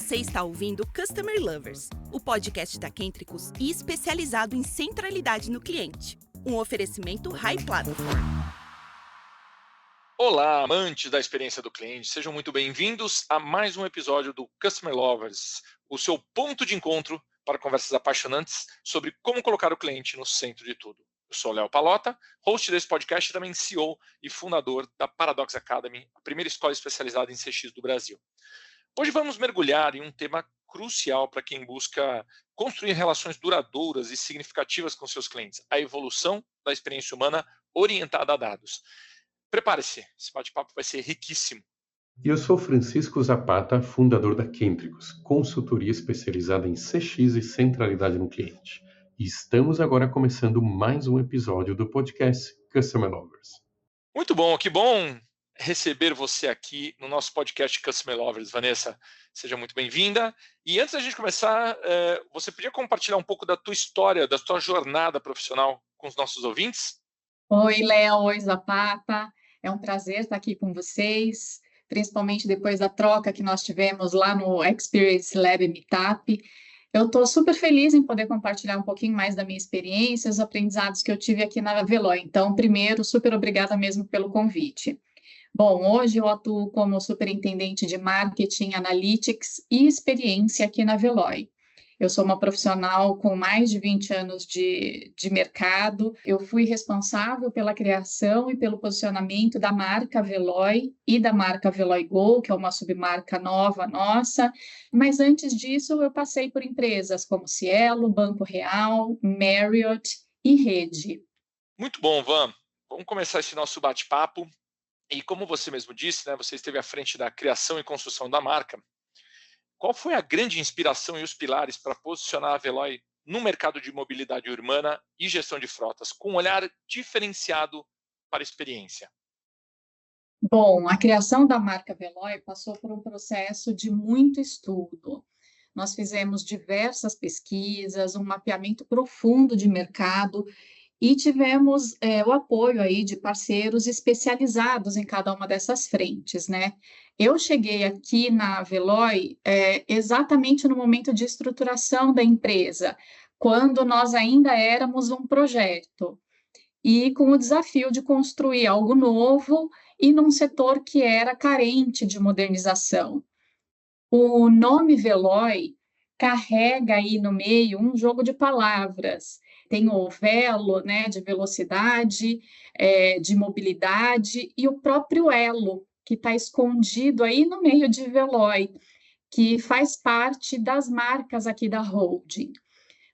Você está ouvindo Customer Lovers, o podcast da Kentricus e especializado em centralidade no cliente. Um oferecimento High Platform. Olá, amantes da experiência do cliente, sejam muito bem-vindos a mais um episódio do Customer Lovers, o seu ponto de encontro para conversas apaixonantes sobre como colocar o cliente no centro de tudo. Eu sou o Léo Palota, host desse podcast e também CEO e fundador da Paradox Academy, a primeira escola especializada em CX do Brasil. Hoje vamos mergulhar em um tema crucial para quem busca construir relações duradouras e significativas com seus clientes, a evolução da experiência humana orientada a dados. Prepare-se, esse bate-papo vai ser riquíssimo. Eu sou Francisco Zapata, fundador da Kentricus, consultoria especializada em CX e centralidade no cliente. E estamos agora começando mais um episódio do podcast Customer Lovers. Muito bom, que bom receber você aqui no nosso podcast Customer Lovers. Vanessa, seja muito bem-vinda. E antes da gente começar, você podia compartilhar um pouco da tua história, da tua jornada profissional com os nossos ouvintes? Oi, Léo, oi, Zapata. É um prazer estar aqui com vocês, principalmente depois da troca que nós tivemos lá no Experience Lab Meetup. Eu estou super feliz em poder compartilhar um pouquinho mais da minha experiência, os aprendizados que eu tive aqui na Veloy. Então, primeiro, super obrigada mesmo pelo convite. Bom, hoje eu atuo como superintendente de Marketing, Analytics e Experiência aqui na Veloy. Eu sou uma profissional com mais de 20 anos de mercado. Eu fui responsável pela criação e pelo posicionamento da marca Veloy e da marca Veloy Go, que é uma submarca nova nossa. Mas antes disso, eu passei por empresas como Cielo, Banco Real, Marriott e Rede. Muito bom, Van. Vamos começar esse nosso bate-papo. E como você mesmo disse, né, você esteve à frente da criação e construção da marca. Qual foi a grande inspiração e os pilares para posicionar a Veloy no mercado de mobilidade urbana e gestão de frotas, com um olhar diferenciado para a experiência? Bom, a criação da marca Veloy passou por um processo de muito estudo. Nós fizemos diversas pesquisas, um mapeamento profundo de mercado e tivemos o apoio aí de parceiros especializados em cada uma dessas frentes, né? Eu cheguei aqui na Veloy exatamente no momento de estruturação da empresa, quando nós ainda éramos um projeto, e com o desafio de construir algo novo e num setor que era carente de modernização. O nome Veloy carrega aí no meio um jogo de palavras. Tem o velo, né, de velocidade, de mobilidade, e o próprio elo, que está escondido aí no meio de Veloy, que faz parte das marcas aqui da holding.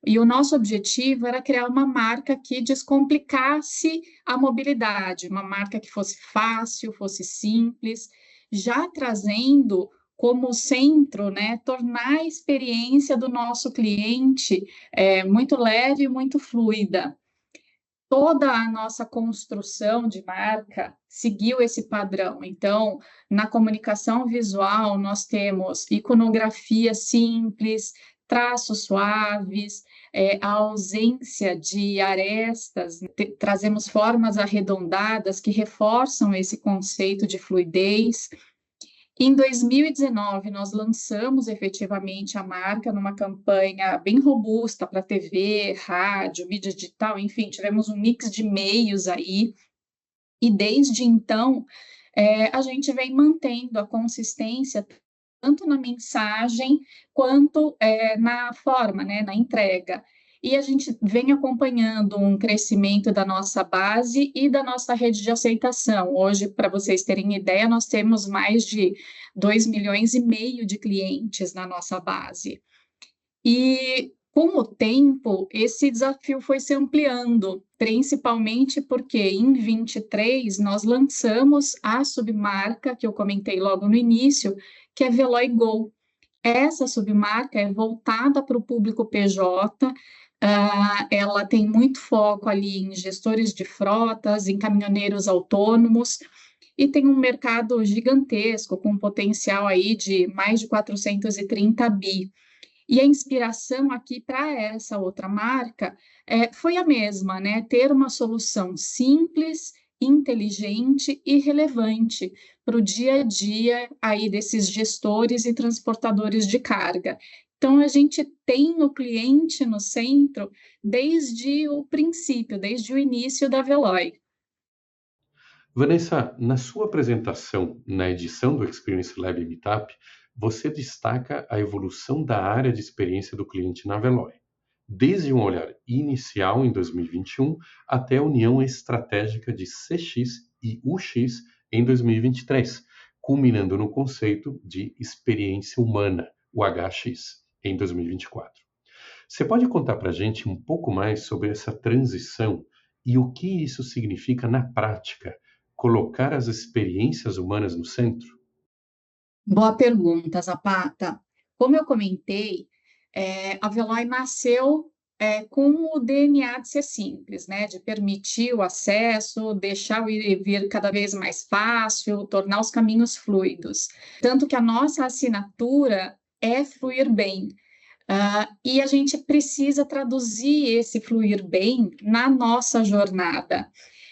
E o nosso objetivo era criar uma marca que descomplicasse a mobilidade, uma marca que fosse fácil, fosse simples, já trazendo como centro, né, tornar a experiência do nosso cliente muito leve e muito fluida. Toda a nossa construção de marca seguiu esse padrão. Então, na comunicação visual, nós temos iconografia simples, traços suaves, a ausência de arestas, trazemos formas arredondadas que reforçam esse conceito de fluidez. Em 2019, nós lançamos efetivamente a marca numa campanha bem robusta para TV, rádio, mídia digital, enfim, tivemos um mix de meios aí, e desde então a gente vem mantendo a consistência tanto na mensagem quanto na forma, né, na entrega. E a gente vem acompanhando um crescimento da nossa base e da nossa rede de aceitação. Hoje, para vocês terem ideia, nós temos mais de 2,5 milhões de clientes na nossa base. E, com o tempo, esse desafio foi se ampliando, principalmente porque, em 2023, nós lançamos a submarca, que eu comentei logo no início, que é Veloy Go. Essa submarca é voltada para o público PJ, ela tem muito foco ali em gestores de frotas, em caminhoneiros autônomos, e tem um mercado gigantesco, com potencial aí de mais de 430 bi. E a inspiração aqui para essa outra marca foi a mesma, né? Ter uma solução simples inteligente e relevante para o dia a dia aí desses gestores e transportadores de carga. Então, a gente tem o cliente no centro desde o princípio, desde o início da Veloy. Vanessa, na sua apresentação na edição do Experience Lab Meetup, você destaca a evolução da área de experiência do cliente na Veloy, desde um olhar inicial em 2021 até a união estratégica de CX e UX em 2023, culminando no conceito de experiência humana, o HX, em 2024. Você pode contar para a gente um pouco mais sobre essa transição e o que isso significa na prática, colocar as experiências humanas no centro? Boa pergunta, Zapata. Como eu comentei, a Veloy nasceu com o DNA de ser simples, né? De permitir o acesso, deixar o ir e vir cada vez mais fácil, tornar os caminhos fluidos. Tanto que a nossa assinatura é fluir bem. E a gente precisa traduzir esse fluir bem na nossa jornada.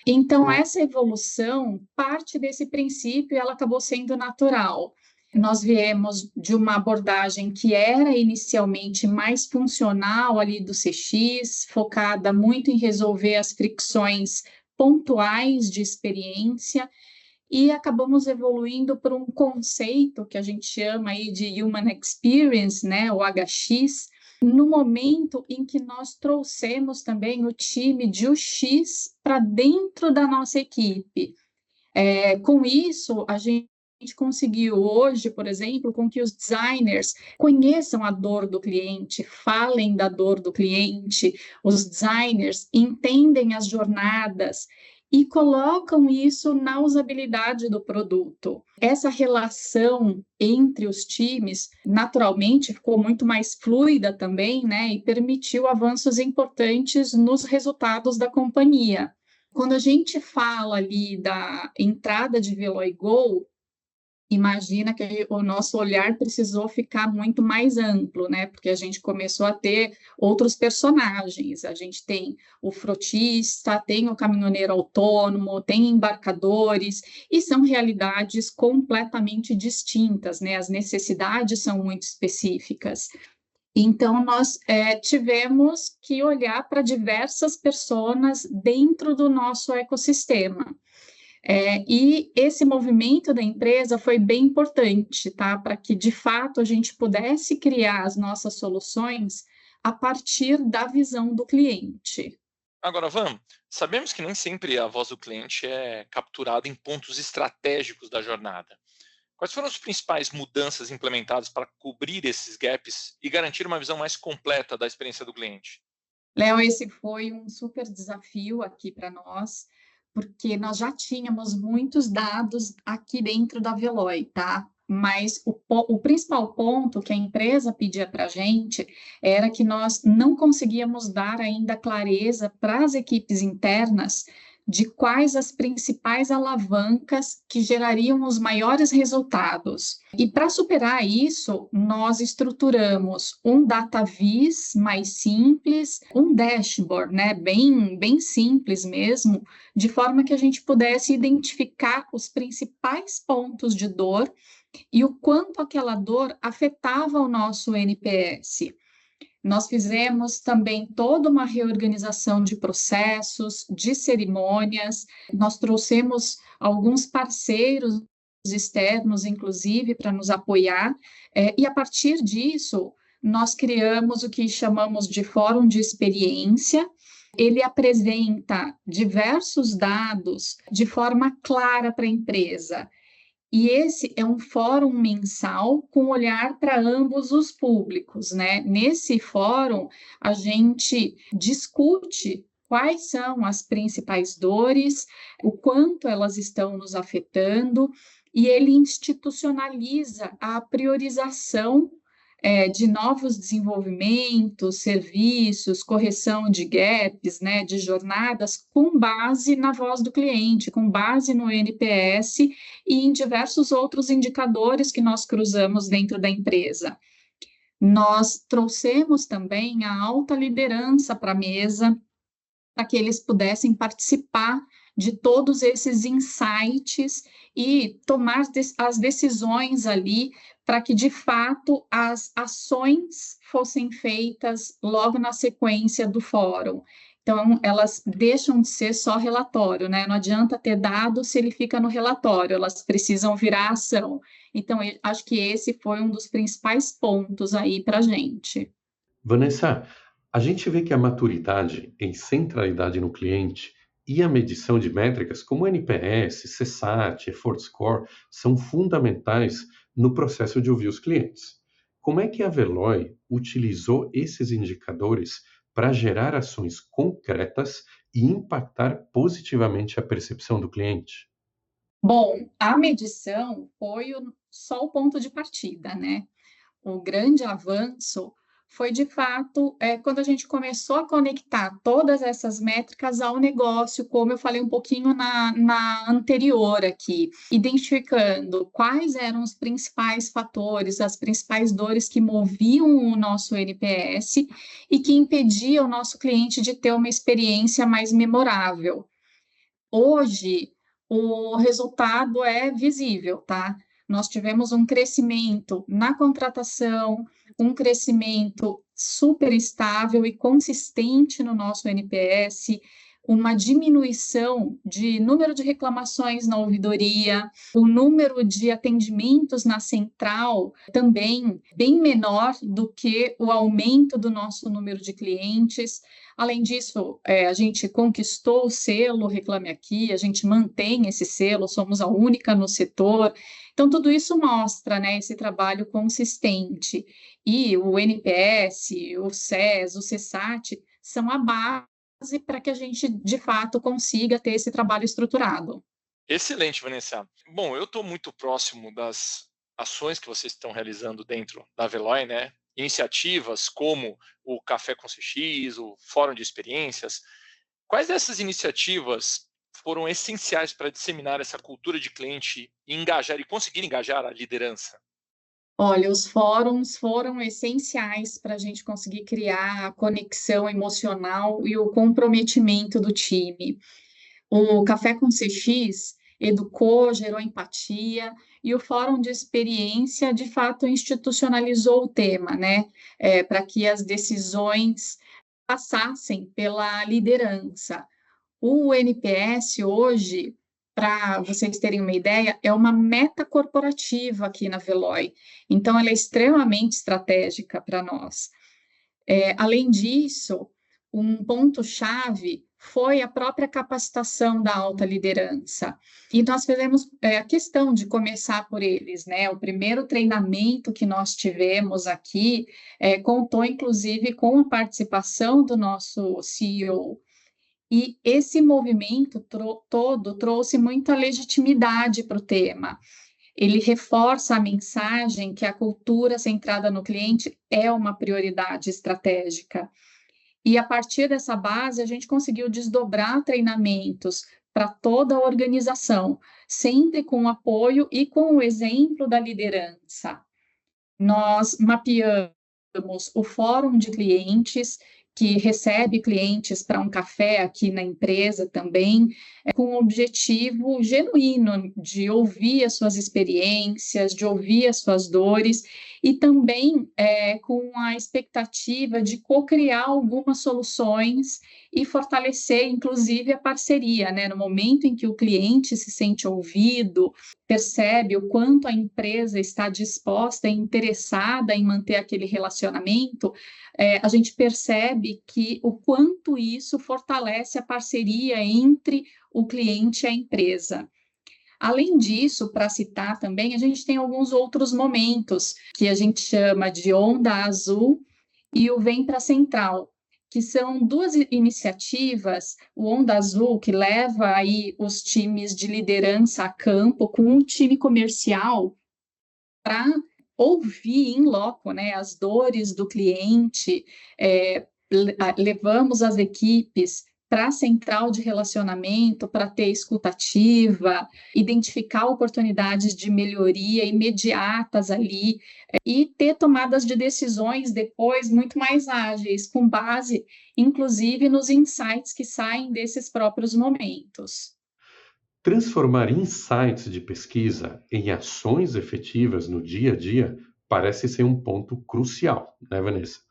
Então, essa evolução parte desse princípio e ela acabou sendo natural. Nós viemos de uma abordagem que era inicialmente mais funcional ali do CX, focada muito em resolver as fricções pontuais de experiência, e acabamos evoluindo para um conceito que a gente chama aí de Human Experience, né, o HX, no momento em que nós trouxemos também o time de UX para dentro da nossa equipe. Com isso, a gente conseguiu hoje, por exemplo, com que os designers conheçam a dor do cliente, falem da dor do cliente, os designers entendem as jornadas e colocam isso na usabilidade do produto. Essa relação entre os times, naturalmente, ficou muito mais fluida também, né, e permitiu avanços importantes nos resultados da companhia. Quando a gente fala ali da entrada de Veloy Go, imagina que o nosso olhar precisou ficar muito mais amplo, né? Porque a gente começou a ter outros personagens. A gente tem o frotista, tem o caminhoneiro autônomo, tem embarcadores, e são realidades completamente distintas, né? As necessidades são muito específicas. Então, nós tivemos que olhar para diversas pessoas dentro do nosso ecossistema. E esse movimento da empresa foi bem importante, tá? Para que, de fato, a gente pudesse criar as nossas soluções a partir da visão do cliente. Agora, Van, sabemos que nem sempre a voz do cliente é capturada em pontos estratégicos da jornada. Quais foram as principais mudanças implementadas para cobrir esses gaps e garantir uma visão mais completa da experiência do cliente? Léo, esse foi um super desafio aqui para nós, porque nós já tínhamos muitos dados aqui dentro da Veloy, tá? Mas o principal ponto que a empresa pedia para a gente era que nós não conseguíamos dar ainda clareza para as equipes internas de quais as principais alavancas que gerariam os maiores resultados. E para superar isso, nós estruturamos um data viz mais simples, um dashboard, né, bem simples mesmo, de forma que a gente pudesse identificar os principais pontos de dor e o quanto aquela dor afetava o nosso NPS. Nós fizemos também toda uma reorganização de processos, de cerimônias, nós trouxemos alguns parceiros externos, inclusive, para nos apoiar, e a partir disso, nós criamos o que chamamos de Fórum de Experiência. Ele apresenta diversos dados de forma clara para a empresa. E esse é um fórum mensal com olhar para ambos os públicos, né? Nesse fórum, a gente discute quais são as principais dores, o quanto elas estão nos afetando, e ele institucionaliza a priorização de novos desenvolvimentos, serviços, correção de gaps, né, de jornadas, com base na voz do cliente, com base no NPS e em diversos outros indicadores que nós cruzamos dentro da empresa. Nós trouxemos também a alta liderança para a mesa, para que eles pudessem participar de todos esses insights e tomar as decisões ali para que, de fato, as ações fossem feitas logo na sequência do fórum. Então, elas deixam de ser só relatório, né? Não adianta ter dado se ele fica no relatório, elas precisam virar ação. Então, eu acho que esse foi um dos principais pontos aí para a gente. Vanessa, a gente vê que a maturidade em centralidade no cliente e a medição de métricas como NPS, CSAT, Effort Score são fundamentais no processo de ouvir os clientes. Como é que a Veloy utilizou esses indicadores para gerar ações concretas e impactar positivamente a percepção do cliente? Bom, a medição foi só o ponto de partida, né? O grande avanço foi, de fato, quando a gente começou a conectar todas essas métricas ao negócio, como eu falei um pouquinho na anterior aqui, identificando quais eram os principais fatores, as principais dores que moviam o nosso NPS e que impediam o nosso cliente de ter uma experiência mais memorável. Hoje, o resultado é visível, tá? Nós tivemos um crescimento na contratação, um crescimento super estável e consistente no nosso NPS, uma diminuição de número de reclamações na ouvidoria, o número de atendimentos na central também bem menor do que o aumento do nosso número de clientes. Além disso, a gente conquistou o selo Reclame Aqui, a gente mantém esse selo, somos a única no setor. Então, tudo isso mostra, né, esse trabalho consistente. E o NPS, o SES, o CSAT são a base para que a gente, de fato, consiga ter esse trabalho estruturado. Excelente, Vanessa. Bom, eu estou muito próximo das ações que vocês estão realizando dentro da Veloy, né? Iniciativas como o Café com CX, o Fórum de Experiências. Quais dessas iniciativas foram essenciais para disseminar essa cultura de cliente e engajar e conseguir engajar a liderança? Olha, os fóruns foram essenciais para a gente conseguir criar a conexão emocional e o comprometimento do time. O Café com CX educou, gerou empatia, e o Fórum de Experiência, de fato, institucionalizou o tema, né? Para que as decisões passassem pela liderança. O NPS hoje, para vocês terem uma ideia, é uma meta corporativa aqui na Veloy. Então, ela é extremamente estratégica para nós. Além disso, um ponto-chave foi a própria capacitação da alta liderança. E nós fizemos a questão de começar por eles, né? O primeiro treinamento que nós tivemos aqui contou, inclusive, com a participação do nosso CEO. E esse movimento todo trouxe muita legitimidade para o tema. Ele reforça a mensagem que a cultura centrada no cliente é uma prioridade estratégica. E a partir dessa base, a gente conseguiu desdobrar treinamentos para toda a organização, sempre com o apoio e com o exemplo da liderança. Nós mapeamos o fórum de clientes, que recebe clientes para um café aqui na empresa também, com o objetivo genuíno de ouvir as suas experiências, de ouvir as suas dores, e também com a expectativa de co-criar algumas soluções e fortalecer, inclusive, a parceria, né? No momento em que o cliente se sente ouvido, percebe o quanto a empresa está disposta e interessada em manter aquele relacionamento, a gente percebe que o quanto isso fortalece a parceria entre o cliente e a empresa. Além disso, para citar também, a gente tem alguns outros momentos que a gente chama de Onda Azul e o Vem para a Central, que são duas iniciativas, o Onda Azul, que leva aí os times de liderança a campo com um time comercial para ouvir em loco, né, as dores do cliente, levamos as equipes para a central de relacionamento, para ter escutativa, identificar oportunidades de melhoria imediatas ali e ter tomadas de decisões depois muito mais ágeis, com base, inclusive, nos insights que saem desses próprios momentos. Transformar insights de pesquisa em ações efetivas no dia a dia parece ser um ponto crucial, né, Vanessa?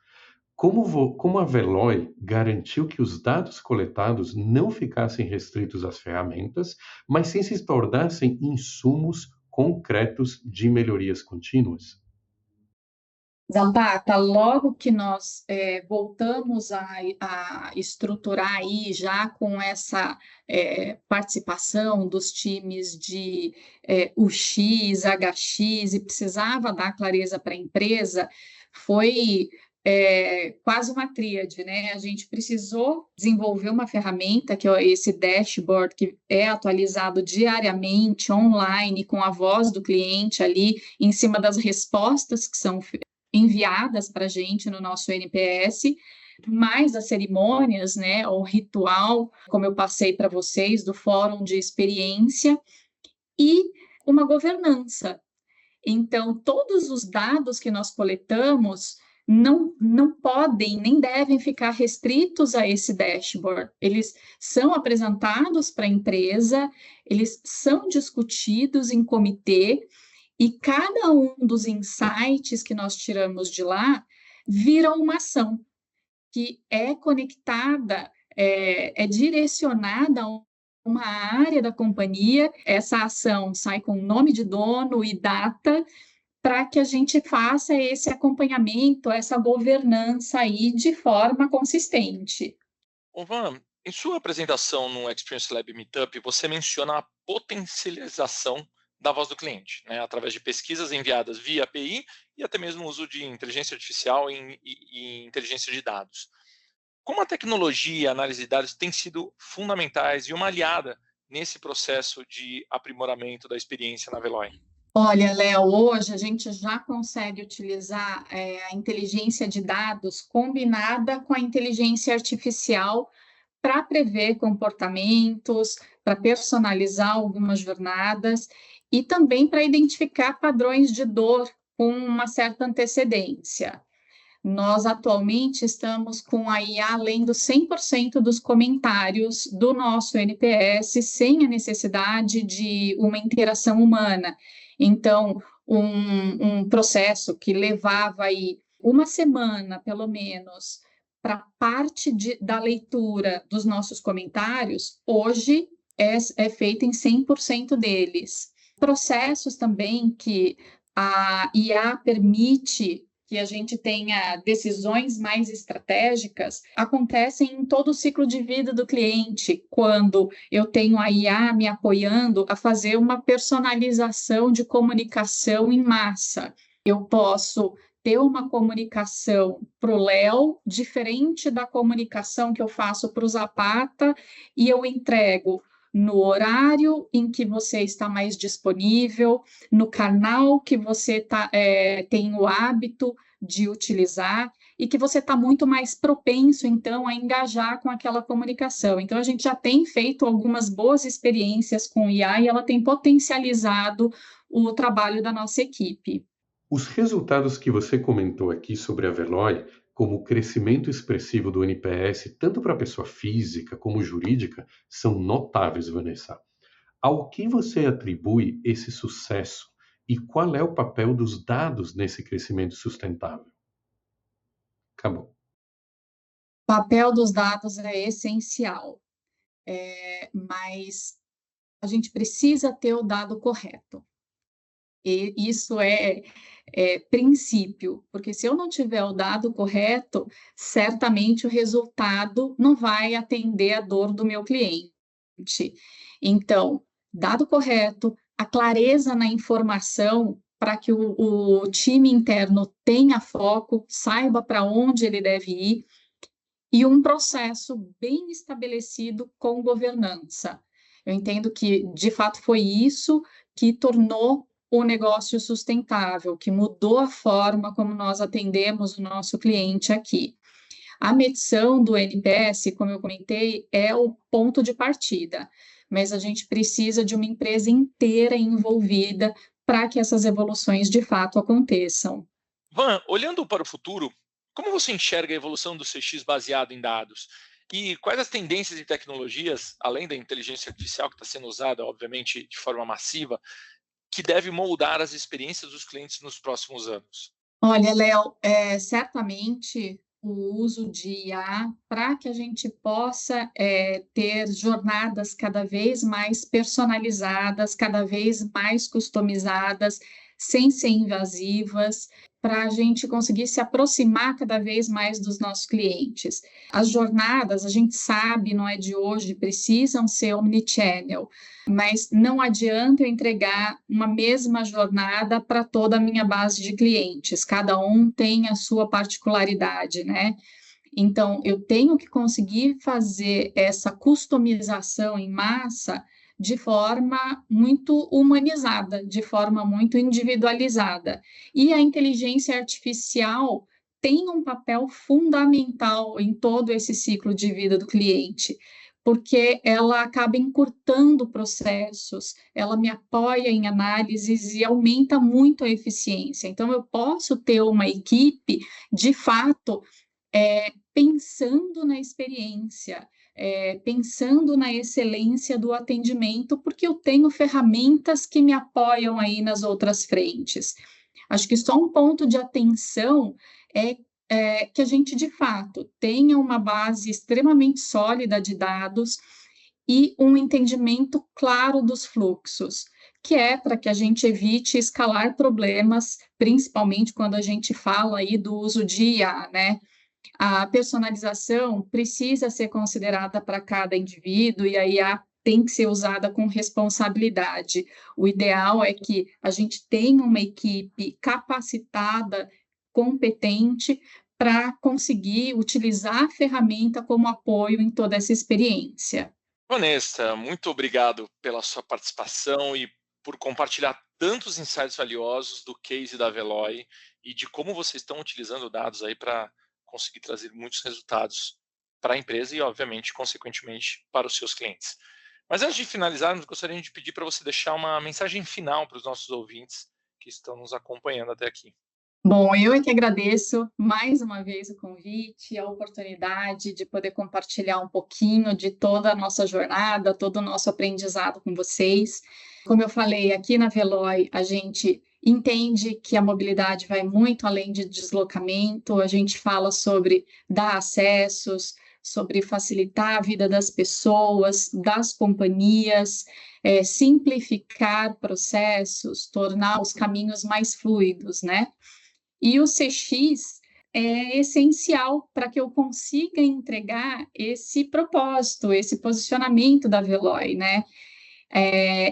Como a Veloy garantiu que os dados coletados não ficassem restritos às ferramentas, mas sim se tornassem insumos concretos de melhorias contínuas? Zapata, logo que nós voltamos a estruturar aí já com essa participação dos times de UX, HX, e precisava dar clareza para a empresa, foi quase uma tríade, né? A gente precisou desenvolver uma ferramenta, que é esse dashboard, que é atualizado diariamente, online, com a voz do cliente ali, em cima das respostas que são enviadas para a gente no nosso NPS, mais as cerimônias, né, o ritual, como eu passei para vocês, do fórum de experiência, e uma governança. Então, todos os dados que nós coletamos não podem nem devem ficar restritos a esse dashboard. Eles são apresentados para a empresa, eles são discutidos em comitê, e cada um dos insights que nós tiramos de lá vira uma ação que é conectada, é direcionada a uma área da companhia. Essa ação sai com nome de dono e data para que a gente faça esse acompanhamento, essa governança aí de forma consistente. Ô, Van, em sua apresentação no Experience Lab Meetup, você menciona a potencialização da voz do cliente, né, através de pesquisas enviadas via API e até mesmo o uso de inteligência artificial e inteligência de dados. Como a tecnologia e a análise de dados têm sido fundamentais e uma aliada nesse processo de aprimoramento da experiência na Veloy? Olha, Léo, hoje a gente já consegue utilizar a inteligência de dados combinada com a inteligência artificial para prever comportamentos, para personalizar algumas jornadas e também para identificar padrões de dor com uma certa antecedência. Nós atualmente estamos com a IA lendo 100% dos comentários do nosso NPS sem a necessidade de uma interação humana. Então, um processo que levava aí uma semana, pelo menos, para parte da leitura dos nossos comentários, hoje é feita em 100% deles. Processos também que a IA permite que a gente tenha decisões mais estratégicas, acontecem em todo o ciclo de vida do cliente, quando eu tenho a IA me apoiando a fazer uma personalização de comunicação em massa. Eu posso ter uma comunicação para o Léo, diferente da comunicação que eu faço para o Zapata, e eu entrego no horário em que você está mais disponível, no canal que você tem o hábito de utilizar e que você está muito mais propenso, então, a engajar com aquela comunicação. Então, a gente já tem feito algumas boas experiências com IA e ela tem potencializado o trabalho da nossa equipe. Os resultados que você comentou aqui sobre a Veloy, como o crescimento expressivo do NPS, tanto para a pessoa física como jurídica, são notáveis, Vanessa. Ao que você atribui esse sucesso e qual é o papel dos dados nesse crescimento sustentável? Acabou. O papel dos dados é essencial, mas a gente precisa ter o dado correto. E isso é princípio, porque se eu não tiver o dado correto, certamente o resultado não vai atender a dor do meu cliente. Então, dado correto, a clareza na informação para que o time interno tenha foco, saiba para onde ele deve ir, e um processo bem estabelecido com governança. Eu entendo que, de fato, foi isso que tornou o negócio sustentável, que mudou a forma como nós atendemos o nosso cliente aqui. A medição do NPS, como eu comentei, é o ponto de partida, mas a gente precisa de uma empresa inteira envolvida para que essas evoluções de fato aconteçam. Van, olhando para o futuro, como você enxerga a evolução do CX baseado em dados? E quais as tendências e tecnologias, além da inteligência artificial que está sendo usada, obviamente, de forma massiva, que deve moldar as experiências dos clientes nos próximos anos? Olha, Léo, certamente o uso de IA para que a gente possa ter jornadas cada vez mais personalizadas, cada vez mais customizadas, sem ser invasivas, para a gente conseguir se aproximar cada vez mais dos nossos clientes. As jornadas, a gente sabe, não é de hoje, precisam ser omnichannel, mas não adianta eu entregar uma mesma jornada para toda a minha base de clientes, cada um tem a sua particularidade, né? Então, eu tenho que conseguir fazer essa customização em massa de forma muito humanizada, de forma muito individualizada. E a inteligência artificial tem um papel fundamental em todo esse ciclo de vida do cliente, porque ela acaba encurtando processos, ela me apoia em análises e aumenta muito a eficiência. Então, eu posso ter uma equipe, de fato, pensando na experiência, pensando na excelência do atendimento, porque eu tenho ferramentas que me apoiam aí nas outras frentes. Acho que só um ponto de atenção é que a gente, de fato, tenha uma base extremamente sólida de dados e um entendimento claro dos fluxos, que é para que a gente evite escalar problemas, principalmente quando a gente fala aí do uso de IA, né? A personalização precisa ser considerada para cada indivíduo e a IA tem que ser usada com responsabilidade. O ideal é que a gente tenha uma equipe capacitada, competente, para conseguir utilizar a ferramenta como apoio em toda essa experiência. Vanessa, muito obrigado pela sua participação e por compartilhar tantos insights valiosos do case da Veloy e de como vocês estão utilizando dados aí para conseguir trazer muitos resultados para a empresa e, obviamente, consequentemente, para os seus clientes. Mas antes de finalizarmos, gostaria de pedir para você deixar uma mensagem final para os nossos ouvintes que estão nos acompanhando até aqui. Bom, eu é que agradeço mais uma vez o convite, a oportunidade de poder compartilhar um pouquinho de toda a nossa jornada, todo o nosso aprendizado com vocês. Como eu falei, aqui na Veloy, a gente entende que a mobilidade vai muito além de deslocamento, a gente fala sobre dar acessos, sobre facilitar a vida das pessoas, das companhias, simplificar processos, tornar os caminhos mais fluidos, né? E o CX é essencial para que eu consiga entregar esse propósito, esse posicionamento da Veloy, né?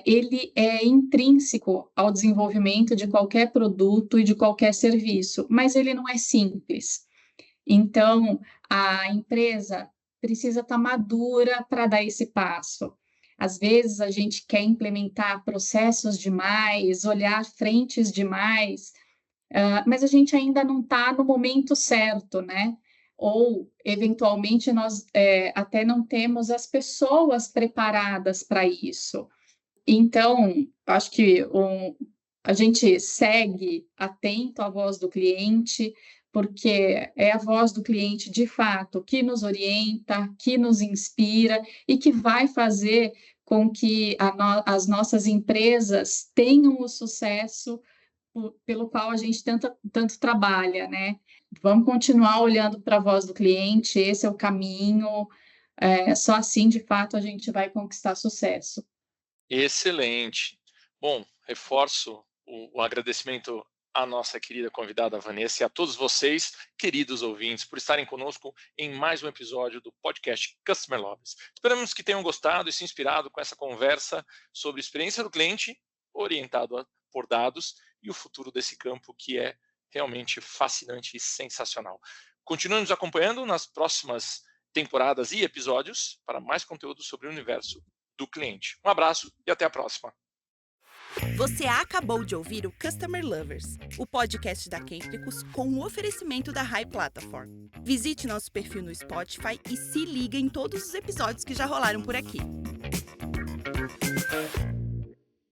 Ele é intrínseco ao desenvolvimento de qualquer produto e de qualquer serviço, mas ele não é simples. Então, a empresa precisa estar madura para dar esse passo. Às vezes, a gente quer implementar processos demais, olhar frentes demais, mas a gente ainda não está no momento certo, né? Ou, eventualmente, nós até não temos as pessoas preparadas para isso. Então, acho que a gente segue atento à voz do cliente, porque é a voz do cliente, de fato, que nos orienta, que nos inspira e que vai fazer com que as nossas empresas tenham o sucesso pelo qual a gente tanto trabalha, né? Vamos continuar olhando para a voz do cliente, esse é o caminho, só assim, de fato, a gente vai conquistar sucesso. Excelente. Bom, reforço o agradecimento à nossa querida convidada Vanessa e a todos vocês, queridos ouvintes, por estarem conosco em mais um episódio do podcast Customer Lovers. Esperamos que tenham gostado e se inspirado com essa conversa sobre experiência do cliente, orientado por dados, e o futuro desse campo que é realmente fascinante e sensacional. Continue nos acompanhando nas próximas temporadas e episódios para mais conteúdo sobre o universo do cliente. Um abraço e até a próxima. Você acabou de ouvir o Customer Lovers, o podcast da Kentricus com o oferecimento da High Platform. Visite nosso perfil no Spotify e se liga em todos os episódios que já rolaram por aqui.